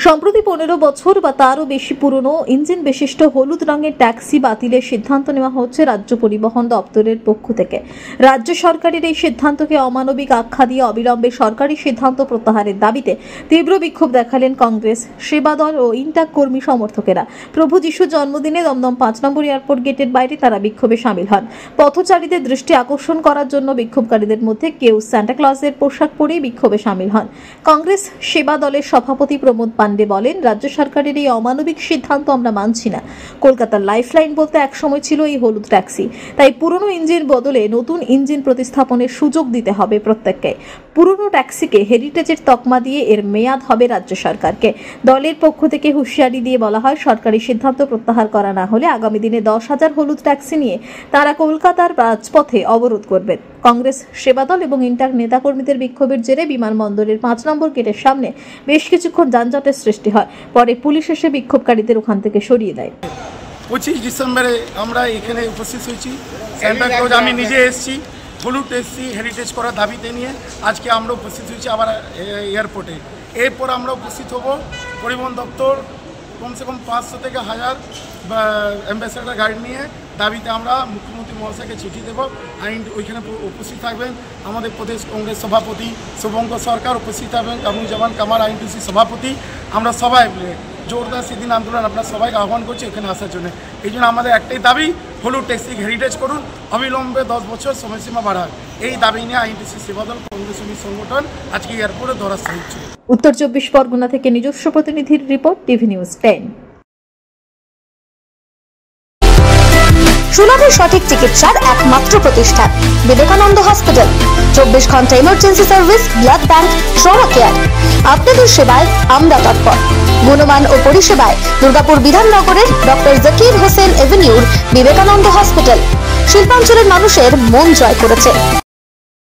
সম্প্রতি 15 বছর বা তারও বেশি পুরনো ইঞ্জিন বিশিষ্ট হলুদ রঙের ট্যাক্সি বাতিলের সিদ্ধান্ত নেওয়া হচ্ছে রাজ্য পরিবহন দপ্তরের পক্ষ থেকে। রাজ্য সরকারের এই সিদ্ধান্তকে অমানবিক আখ্যা দিয়ে অবিলম্বে সরকারি সিদ্ধান্ত প্রত্যাহারের দাবিতে তীব্র বিক্ষোভ দেখালেন কংগ্রেস, সেবাদল ও ইন্টাক কর্মী সমর্থকেরা। প্রভু যিশুর জন্মদিনে দমদম 5 নম্বর এয়ারপোর্ট গেটের বাইরে তারা বিক্ষোভে সামিল হন। পথচারীদের দৃষ্টি আকর্ষণ করার জন্য বিক্ষোভকারীদের মধ্যে কেউ সান্টা ক্লজের পোশাক পরে বিক্ষোভে সামিল হন। কংগ্রেস সেবা দলের সভাপতি প্রমোদ পান্ডে বলেন, রাজ্য সরকারের এই অমানবিক সিদ্ধান্ত আমরা মানছি না। কলকাতার লাইফলাইন বলতে একসময় ছিল এই হলুদ ট্যাক্সি, তাই পুরনো ইঞ্জিন বদলে নতুন ইঞ্জিন প্রতিস্থাপনের সুযোগ দিতে হবে প্রত্যেককে। পুরনো ট্যাক্সিকে হেরিটেজের তকমা দিয়ে এর মেয়াদ হবে রাজ্য সরকারকে। দলের পক্ষ থেকে হুঁশিয়ারি দিয়ে বলা হয়, সরকারি সিদ্ধান্ত প্রত্যাহার করা না হলে আগামী দিনে 10,000 হলুদ ট্যাক্সি নিয়ে তারা কলকাতার রাজপথে অবরোধ করবেন। কংগ্রেস সেবাদল এবং ইন্টার নেতাকর্মীদের বিক্ষোভের জেরে বিমানবন্দরের 5 নম্বর গেটের সামনে বেশ কিছুক্ষণ যানজটের সৃষ্টি হয়। পরে পুলিশ এসে বিক্ষোভকারীদের ওখান থেকে সরিয়ে দেয়। 25 ডিসেম্বরে আমরা এখানে উপস্থিত হয়েছি। সান্টা ক্লজ আমি নিজে এসেছি, হলুদ ট্যাক্সি হেরিটেজ করার দাবিতে নিয়ে আজকে আমরা উপস্থিত হয়েছি আবার এয়ারপোর্টে। এরপর আমরা উপস্থিত হব পরিবহন দপ্তর কমসে কম 500 থেকে 1000 অ্যাম্বাসেডার গাড়ি নিয়ে দাবিতে আমরা মুখ্যমন্ত্রী মহাশয়কে চিঠি দেব। আইন ওইখানে উপস্থিত থাকবেন আমাদের প্রদেশ কংগ্রেস সভাপতি শুভঙ্কর সরকার, উপস্থিত থাকবেন কামরুজ্জামান কামাল আইনটিসি সভাপতি। আমরা সবাই জোরদার সেদিন আন্দোলন আপনার সবাইকে আহ্বান করছি এখানে আসার জন্য। এই জন্য আমাদের একটাই দাবি, হলুদ ট্যাক্সি হেরিটেজ করুন, অবিলম্বে 10 বছর সময়সীমা বাড়ান। এই দাবি নিয়ে আইনটিসি সেবাদল কংগ্রেস সংগঠন আজকে এয়ারপোর্টে ধরার হচ্ছে। উত্তর 24 পরগনা থেকে নিজস্ব প্রতিনিধির রিপোর্ট, টিভি নিউজ 10। সুলভে সঠিক চিকিৎসার একমাত্র প্রতিষ্ঠান বিবেকানন্দ হসপিটাল। 24 ঘন্টা emergency service, blood bank, trauma care. আপনাদের সেবায় আমরা তৎপর। গুণমান ও পরিষেবায় দুর্গাপুর বিধাননগরের ডক্টর জাকির হোসেন এভিনিউর বিবেকানন্দ হসপিটাল শিল্পাঞ্চলের মানুষের মন জয় করেছে।